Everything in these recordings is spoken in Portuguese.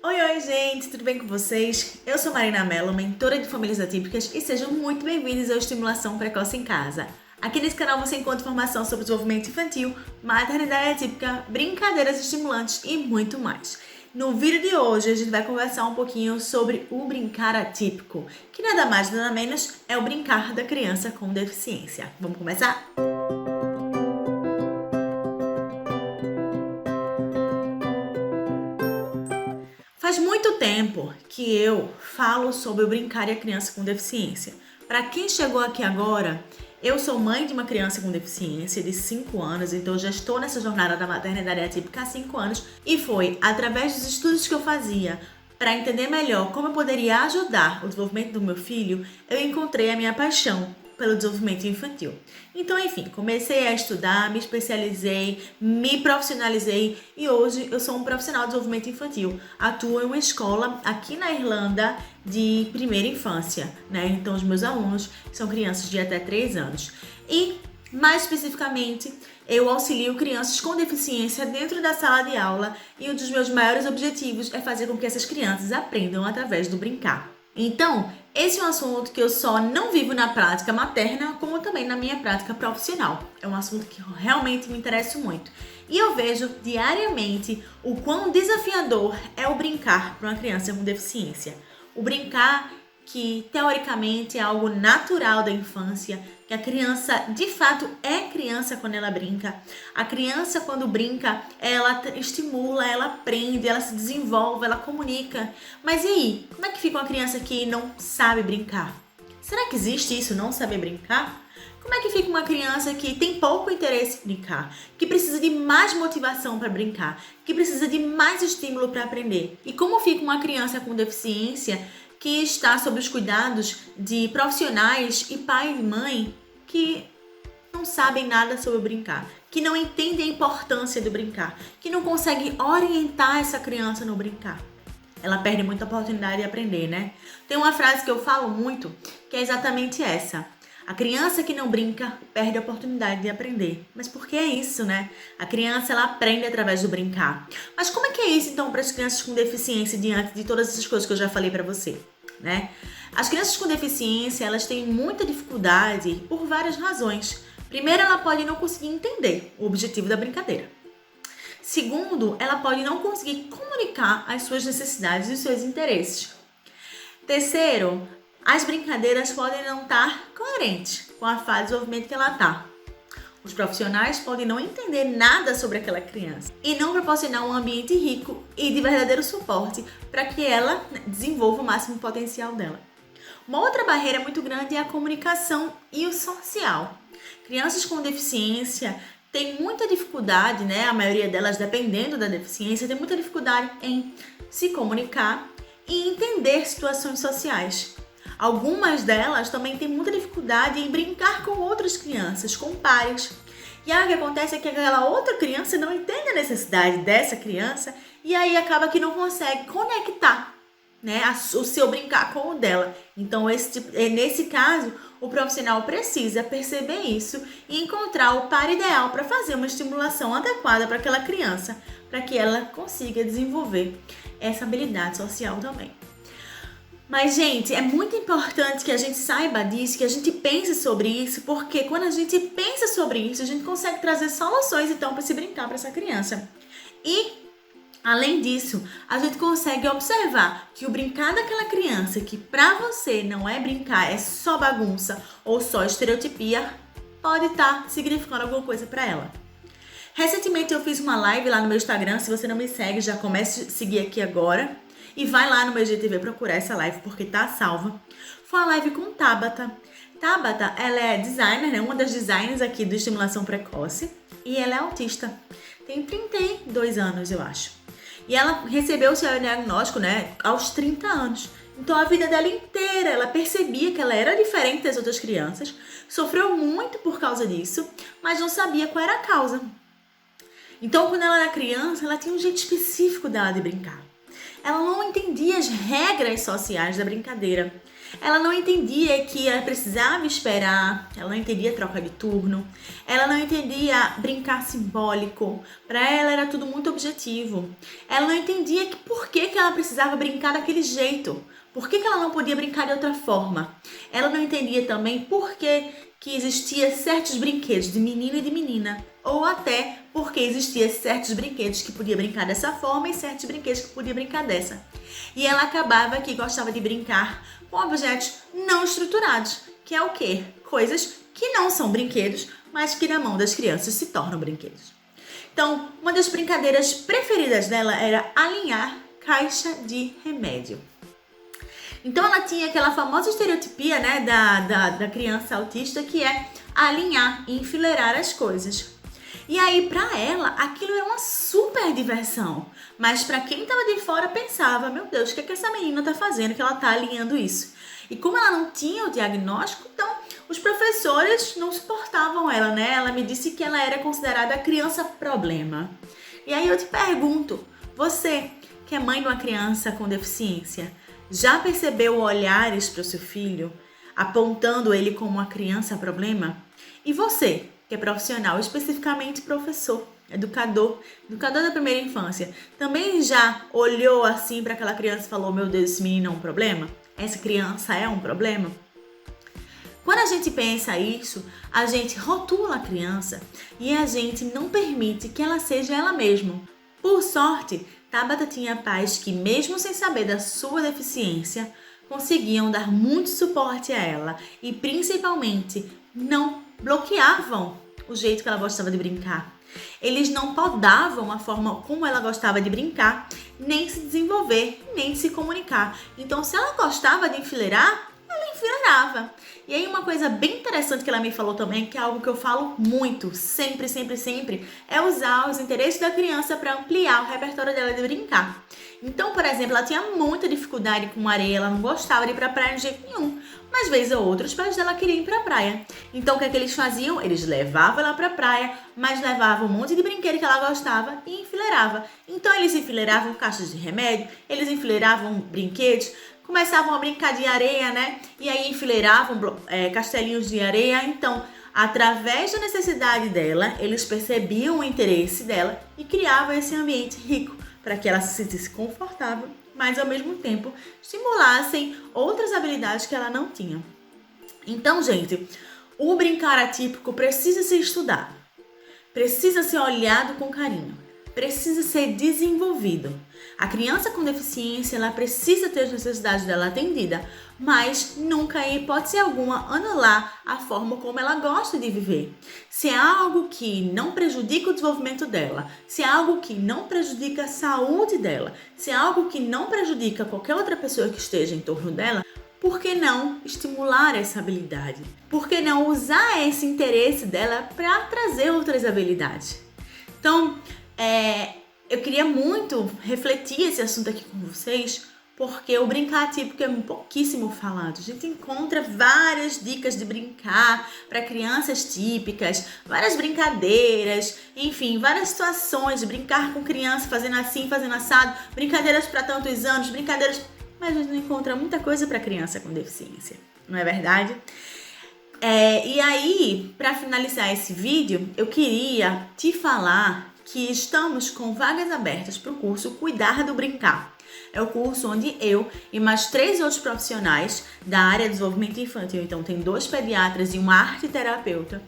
Oi, gente, tudo bem com vocês? Eu sou Marina Mello, mentora de famílias atípicas e sejam muito bem-vindos ao Estimulação Precoce em Casa. Aqui nesse canal você encontra informação sobre desenvolvimento infantil, maternidade atípica, brincadeiras estimulantes e muito mais. No vídeo de hoje a gente vai conversar um pouquinho sobre o brincar atípico, que nada mais nada menos é o brincar da criança com deficiência. Vamos começar? Faz muito tempo que eu falo sobre o brincar e a criança com deficiência. Para quem chegou aqui agora, eu sou mãe de uma criança com deficiência de 5 anos, então eu já estou nessa jornada da maternidade atípica há 5 anos e foi através dos estudos que eu fazia para entender melhor como eu poderia ajudar o desenvolvimento do meu filho, eu encontrei a minha paixão pelo desenvolvimento infantil. Então, enfim, comecei a estudar, me especializei, me profissionalizei e hoje eu sou um profissional de desenvolvimento infantil. Atuo em uma escola aqui na Irlanda de primeira infância, né? Então, os meus alunos são crianças de até 3 anos. E, mais especificamente, eu auxilio crianças com deficiência dentro da sala de aula e um dos meus maiores objetivos é fazer com que essas crianças aprendam através do brincar. Então, esse é um assunto que eu só não vivo na prática materna, como também na minha prática profissional. É um assunto que realmente me interessa muito. E eu vejo diariamente o quão desafiador é o brincar para uma criança com deficiência. O brincar que, teoricamente, é algo natural da infância, que a criança, de fato, é criança quando ela brinca. A criança, quando brinca, ela estimula, ela aprende, ela se desenvolve, ela comunica. Mas e aí? Como é que fica uma criança que não sabe brincar? Será que existe isso, não saber brincar? Como é que fica uma criança que tem pouco interesse em brincar, que precisa de mais motivação para brincar, que precisa de mais estímulo para aprender? E como fica uma criança com deficiência que está sob os cuidados de profissionais e pai e mãe que não sabem nada sobre brincar, que não entendem a importância do brincar, que não conseguem orientar essa criança no brincar? Ela perde muita oportunidade de aprender, né? Tem uma frase que eu falo muito, que é exatamente essa. A criança que não brinca perde a oportunidade de aprender. Mas por que é isso, né? A criança, ela aprende através do brincar. Mas como é que é isso, então, para as crianças com deficiência, diante de todas essas coisas que eu já falei para você, né? As crianças com deficiência, elas têm muita dificuldade por várias razões. Primeiro, ela pode não conseguir entender o objetivo da brincadeira. Segundo, ela pode não conseguir comunicar as suas necessidades e os seus interesses. Terceiro, as brincadeiras podem não estar coerentes com a fase de desenvolvimento que ela está. Os profissionais podem não entender nada sobre aquela criança e não proporcionar um ambiente rico e de verdadeiro suporte para que ela desenvolva o máximo potencial dela. Uma outra barreira muito grande é a comunicação e o social. Crianças com deficiência têm muita dificuldade, né? A maioria delas, dependendo da deficiência, tem muita dificuldade em se comunicar e entender situações sociais. Algumas delas também têm muita dificuldade em brincar com outras crianças, com pares. E aí o que acontece é que aquela outra criança não entende a necessidade dessa criança e aí acaba que não consegue conectar, né, o seu brincar com o dela. Então, nesse caso, o profissional precisa perceber isso e encontrar o par ideal para fazer uma estimulação adequada para aquela criança, para que ela consiga desenvolver essa habilidade social também. Mas, gente, é muito importante que a gente saiba disso, que a gente pense sobre isso, porque quando a gente pensa sobre isso, a gente consegue trazer soluções, então, para se brincar para essa criança. E, além disso, a gente consegue observar que o brincar daquela criança, que para você não é brincar, é só bagunça ou só estereotipia, pode estar significando alguma coisa para ela. Recentemente eu fiz uma live lá no meu Instagram, se você não me segue, já comece a seguir aqui agora. E vai lá no meu IGTV procurar essa live porque tá salva. Foi uma live com Tabata. Tabata, ela é designer, né? Uma das designers aqui do Estimulação Precoce. E ela é autista. Tem 32 anos, eu acho. E ela recebeu o seu diagnóstico, né? Aos 30 anos. Então a vida dela inteira, ela percebia que ela era diferente das outras crianças. Sofreu muito por causa disso, mas não sabia qual era a causa. Então quando ela era criança, ela tinha um jeito específico dela de brincar. Ela não entendia as regras sociais da brincadeira. Ela não entendia que ela precisava esperar, ela não entendia troca de turno, ela não entendia brincar simbólico, para ela era tudo muito objetivo. Ela não entendia que por que ela precisava brincar daquele jeito, por que ela não podia brincar de outra forma. Ela não entendia também por que existia certos brinquedos de menino e de menina, ou até porque existia certos brinquedos que podia brincar dessa forma e certos brinquedos que podia brincar dessa. E ela acabava que gostava de brincar com objetos não estruturados, que é o quê? Coisas que não são brinquedos, mas que na mão das crianças se tornam brinquedos. Então, uma das brincadeiras preferidas dela era alinhar caixa de remédio. Então ela tinha aquela famosa estereotipia, né, da criança autista, que é alinhar e enfileirar as coisas. E aí, pra ela, aquilo era uma super diversão. Mas pra quem tava de fora pensava, meu Deus, o que essa menina tá fazendo que ela tá alinhando isso? E como ela não tinha o diagnóstico, então os professores não suportavam ela, né? Ela me disse que ela era considerada a criança problema. E aí eu te pergunto, você que é mãe de uma criança com deficiência, já percebeu olhares para o seu filho, apontando ele como uma criança problema? E você, que é profissional, especificamente professor, educador da primeira infância, também já olhou assim para aquela criança e falou, meu Deus, esse menino é um problema? Essa criança é um problema? Quando a gente pensa isso, a gente rotula a criança e a gente não permite que ela seja ela mesma. Por sorte, Tabata tinha pais que, mesmo sem saber da sua deficiência, conseguiam dar muito suporte a ela e, principalmente, não bloqueavam o jeito que ela gostava de brincar. Eles não podavam a forma como ela gostava de brincar, nem se desenvolver, nem se comunicar. Então, se ela gostava de enfileirar, ela enfileirava. E aí uma coisa bem interessante que ela me falou também, que é algo que eu falo muito, sempre, é usar os interesses da criança para ampliar o repertório dela de brincar. Então, por exemplo, ela tinha muita dificuldade com areia, ela não gostava de ir pra praia de jeito nenhum. Mas, vez ou outra, os pais dela queriam ir pra praia. Então, o que é que eles faziam? Eles levavam ela pra praia, mas levavam um monte de brinquedo que ela gostava e enfileirava. Então, eles enfileiravam caixas de remédio, eles enfileiravam brinquedos, começavam a brincar de areia, né? E aí enfileiravam castelinhos de areia. Então, através da necessidade dela, eles percebiam o interesse dela e criavam esse ambiente rico para que ela se sentisse confortável, mas ao mesmo tempo estimulassem outras habilidades que ela não tinha. Então, gente, o brincar atípico precisa ser estudado, precisa ser olhado com carinho, precisa ser desenvolvido. A criança com deficiência, ela precisa ter as necessidades dela atendida, mas nunca, em hipótese alguma, anular a forma como ela gosta de viver. Se é algo que não prejudica o desenvolvimento dela, se é algo que não prejudica a saúde dela, se é algo que não prejudica qualquer outra pessoa que esteja em torno dela, por que não estimular essa habilidade? Por que não usar esse interesse dela para trazer outras habilidades? Então, eu queria muito refletir esse assunto aqui com vocês, porque o brincar atípico é pouquíssimo falado. A gente encontra várias dicas de brincar para crianças típicas, várias brincadeiras, enfim, várias situações de brincar com criança, fazendo assim, fazendo assado, brincadeiras para tantos anos, brincadeiras... Mas a gente não encontra muita coisa para criança com deficiência, não é verdade? E aí, para finalizar esse vídeo, eu queria te falar que estamos com vagas abertas para o curso Cuidar do Brincar. É o curso onde eu e mais 3 outros profissionais da área de desenvolvimento infantil, então tem 2 pediatras e uma arteterapeuta,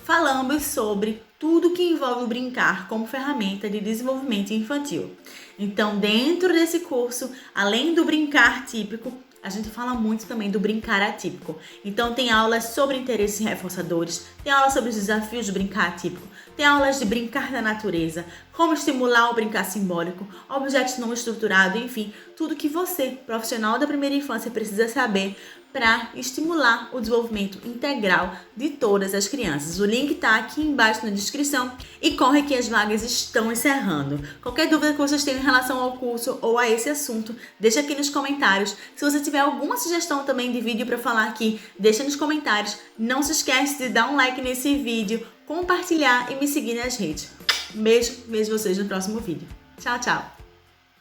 falamos sobre tudo que envolve o brincar como ferramenta de desenvolvimento infantil. Então, dentro desse curso, além do brincar típico, a gente fala muito também do brincar atípico. Então, tem aulas sobre interesses reforçadores, tem aulas sobre os desafios de brincar atípico, tem aulas de brincar da natureza, como estimular o brincar simbólico, objetos não estruturados, enfim, tudo que você, profissional da primeira infância, precisa saber para estimular o desenvolvimento integral de todas as crianças. O link está aqui embaixo na descrição e corre que as vagas estão encerrando. Qualquer dúvida que vocês tenham em relação ao curso ou a esse assunto, deixa aqui nos comentários. Se você tiver alguma sugestão também de vídeo para falar aqui, deixa nos comentários. Não se esquece de dar um like nesse vídeo, compartilhar e me seguir nas redes. Beijo, vejo vocês no próximo vídeo. Tchau, tchau!